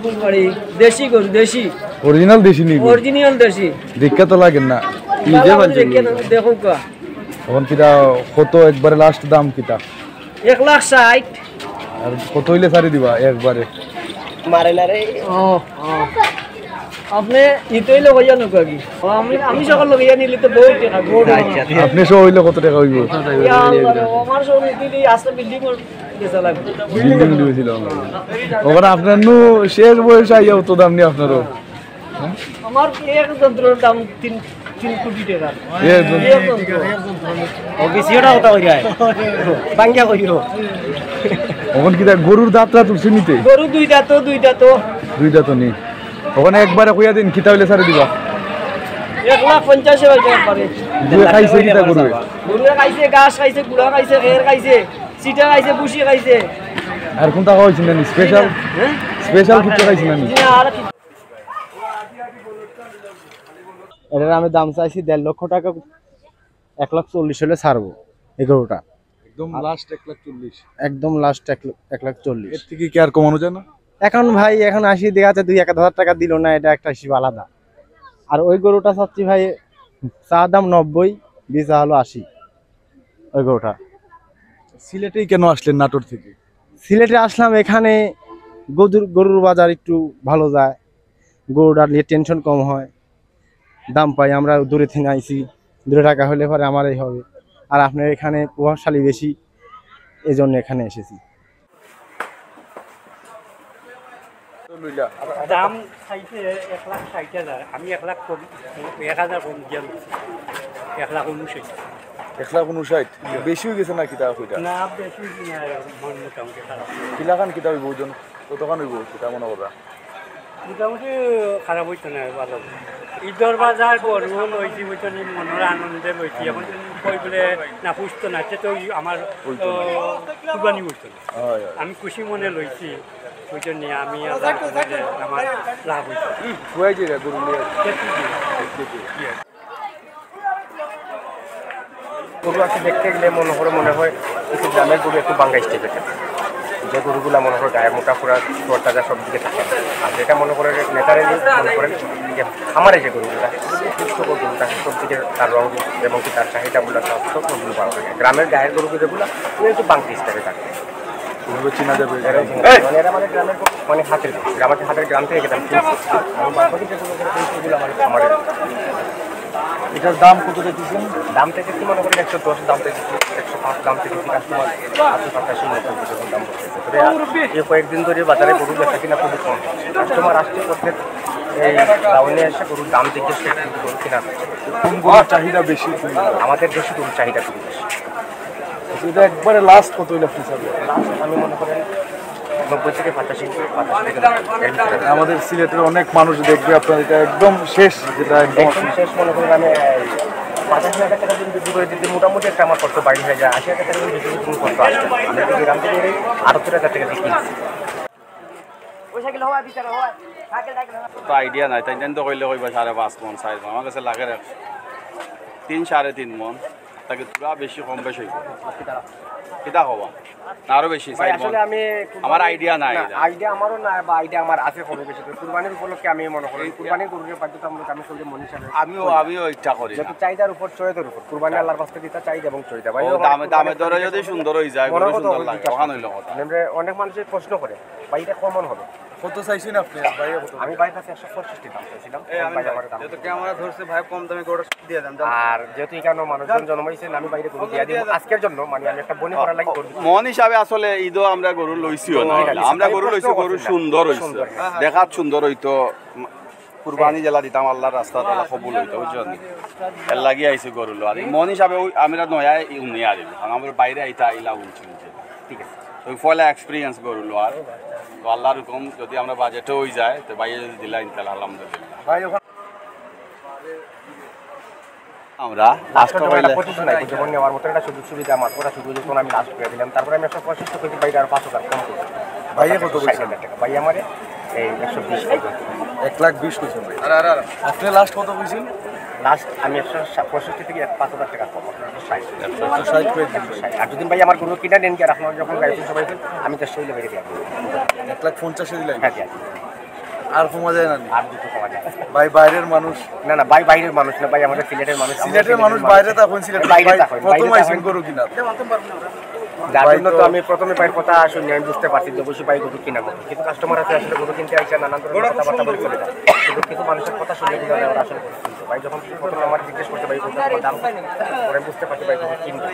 বুলবাড়ি দেশি গরু দেশি অরিজিনাল দেশি নি অরিজিনাল দেশি দেখা তো লাগে না নিজে বাজে দেখো কা এখন কিটা কত একবারে লাস্ট দাম কিটা 1,60,000 আর কত হইলে ছাড়ি দিবা একবারে মারে না রে আপনি ইতই লোক হইয়া নকা কি আমি সকল লোক ইয়া নিলে তো বহুত টাকা বহুত আপনি সব হইলে কত টাকা হইব আমার সব দিদি আসলে বিল্ডিং গেছে লাগবে বিল্ডিং দিয়েছিল ওখানে আপনার নু শেষ বয়স আইয়া তো দাম নি আপনারও আমার এক যন্ত্রের দাম 3 কোটি টাকা এক যন্ত্র ও বেশিটা কথা কইরা বাঙ্গা কইরো ওখান কিটা গরুর দাঁতরা তুলছি নিতে গরু দুইটা তো নি ওখানে একবারে কইয়া দিন কিটা হইলে ছাড়ি দিবা 1,50,000 হইতে পারে দুই খাইছে কিটা গরু গরু খাইছে ঘাস খাইছে গুড়া খাইছে খের খাইছে সিটা খাইছে বুশি খাইছে আর কোনটা খাইছেন না স্পেশাল স্পেশাল কিছু খাইছেন না এটার আমি দাম চাইছি 1.5 লক্ষ টাকা 1,40,000 হলে ছাড়বো এই গরুটা একদম লাস্ট 1,40,000 একদম লাস্ট 1,40,000 এর থেকে কি আর কমানো যায় না এখন ভাই এখন 80 দেখাতে 2-1,000 টাকা দিল না এটা একটা হিসাব আলাদা আর ওই গরুটা চাচ্ছি ভাই চা দাম 90 বেচা হলো 80 ওই গরুটা সিলেটেই কেন আসলেন নাটোর থেকে সিলেটে আসলাম এখানে গরুর বাজার একটু ভালো যায় গরুটা নিয়ে টেনশন কম হয় দাম পাই আমরা দূরে থেকে আইছি দূরে টাকা হলে পরে আমারই হবে আর আপনার এখানে প্রভাবশালী বেশি এই জন্য এখানে এসেছি দাম চাইছে 1,60,000 আমি 1,00,000 কম 1,000 কম দিয়া 1,59,000 1,59,000 বেশি হয়ে গেছে না কিটা কইটা না বেশি না মোটামুটি খারাপ কিলাখান কিটা হইব ওজন কতখান হইব কিটা মনে করবা মোটামুটি খারাপ হইতো না ভালো ঈদর বাজার গরু লইছি হইতো নি মনের আনন্দে লইছি এখন কই বলে না পুষতো না সে তো আমার কুরবানি হইতো না আমি খুশি মনে লইছি হইতো নি আমি আমার লাভ হইতো খুয়াই যে গরু নিয়ে গরু আছে দেখতে গেলে মনে হয় কিছু গ্রামের গরু একটু বাঙ্গা স্টেপে থাকে যে গরুগুলা মনে হয় গায়ে মোটা পুরা তাজা সব দিকে থাকে আর যেটা মনে করেন ন্যাচারালি মনে করেন যে খামারে যে গরুগুলা সুস্থ গরুগুলো থাকে সব দিকে তার রঙ এবং কি তার চাহিদাগুলো সব গরুগুলো পাওয়া যায় গ্রামের গায়ের গরুগুলো যেগুলো একটু বাঙ্গা স্টেপে থাকে চিনা যাবে মানে এরা মানে গ্রামের মানে হাতের আমাকে হাতের গ্রাম থেকে গেলাম খামারের এটার দাম কত দেখতেছেন দাম থেকে কি মনে করেন 110 দাম থেকে 105 দাম থেকে কাস্টমার 85 দাম বলতেছে এই কয়েকদিন ধরে বাজারে গরু বেচা কিনা খুবই কম কাস্টমার আসছে প্রত্যেক এই টাউনে এসে গরুর দাম থেকে গরু কিনা কোন গরুর চাহিদা বেশি আমাদের দেশে গরুর চাহিদা খুবই বেশি এটা একবারে লাস্ট কত হইলে আপনি চাবেন আমি মনে করেন 90 থেকে 85 আমাদের সিলেটের অনেক মানুষ দেখবে আপনার এটা একদম শেষ যেটা একদম শেষ মনে করেন আমি 85,000 টাকা দিন বিক্রি করে দিতে মোটামুটি একটা আমার খরচ বাড়ি হয়ে যায় 80,000 টাকা দিন বিক্রি কোনো খরচ আসবে আমি তো গ্রাম থেকে 78,000 টাকা দিয়ে কিনছি তো আইডিয়া নাই তাই তো কইলে কইবা 5.5 মন 6 মন আমার কাছে লাগে 3-3.5 মন তাকে পুরা বেশি কম বেশি কিটা হবা আরো বেশি আসলে আমি আমার আইডিয়া নাই আইডিয়া আমারও না বা আইডিয়া আমার আছে কম বেশি কুরবানির উপলক্ষে আমি মনে করি কুরবানির গরুর বাধ্যতামূলক আমি সঙ্গে মনে হিসাবে আমিও ইচ্ছা করি যেহেতু চাহিদার উপর চয়েদের উপর কুরবানি আল্লাহর বাস্তে দিতে চাহিদা এবং চয়েদা ভাই দামে দরে যদি সুন্দর হয়ে যায় গরু সুন্দর লাগে তখন হইলো কথা অনেক মানুষের প্রশ্ন করে ভাই এটা কমন হবে কত চাইছেন আপনি ভাই কত আমি ভাই কাছে 165 দাম চাইছিলাম যেহেতু ক্যামেরা ধরছে ভাই কম দামে গরু দিয়ে দেন আর যেহেতু এখানে মানুষজন জন্মাইছেন আমি বাইরে গরু দিয়ে দিব আজকের জন্য মানে আমি একটা বনি করার লাগি করব মন হিসাবে আসলে ঈদও আমরা গরু লইছিও না আমরা গরু লইছি গরু সুন্দর হইছে দেখাত সুন্দর হইতো কুরবানি জেলা দিতাম আল্লাহর রাস্তা তালা কবুল হইতো বুঝছেন এর লাগি আইছে গরু লো আর মন হিসাবে আমরা নয়া উনি আর আমরা বাইরে আইতা ইলা উনছি ঠিক আছে ওই ফলে এক্সপিরিয়েন্স গরু লো আর তো আল্লাহর হুকুম যদি আমরা বাজেটে হয়ে যায় তো বাইরে যদি দিলা ইনশাআল্লাহ আলহামদুলিল্লাহ ভাই আমরা লাস্ট কইলে পঁচিশ নাই যেমন নেওয়ার মতো একটা সুযোগ সুবিধা আমার ওরা সুযোগ যখন আমি লাস্ট করে দিলাম তারপরে আমি 165 কেজি বাইরে আর 5,000 কম করছি ভাইয়া কত বলছেন টাকা ভাই আমারে এই 120 টাকা 1,20,000 কইছেন ভাই আর আপনি লাস্ট কত কইছেন লাস্ট আমি 165 থেকে 5,000 টাকা কম 160 করে দিন আর যদি ভাই আমার গরু কিনা নেন কি আর আপনারা যখন গাড়ি সবাই আমি তো সেই লেভেলে দিয়ে 1,50,000 দিলেন হ্যাঁ আর কমা যায় না নি? আর দুটো কমা যায় ভাই বাইরের মানুষ, না না ভাই বাইরের মানুষ না ভাই, আমাদের সিলেটের মানুষ। সিলেটের মানুষ বাইরে তখন সিলেটের বাইরে ভাই থাকেন, প্রথম বাইরে আইসেন থাকেন। গরু কিনা। যার ভাই জন্য তো তো- আমি প্রথমে ভাইয়ের কথা শুনে আমি বুঝতে পারছি যে অবশ্যই ভাই গরু কিনা মতো, কিন্তু কাস্টমার আছে আসলে গরু কিনতে আইসা নানান ধরনের কথাবার্তা বলে চলে যায়, কিন্তু কিছু মানুষের কথা শুনে কিন্তু ওরা আসলে গরু কিনতো। ভাই যখন প্রথমে আমার জিজ্ঞেস করতে ভাই গরুটার দাম, পরে বুঝতে পারছি ভাই গরু কিনবে।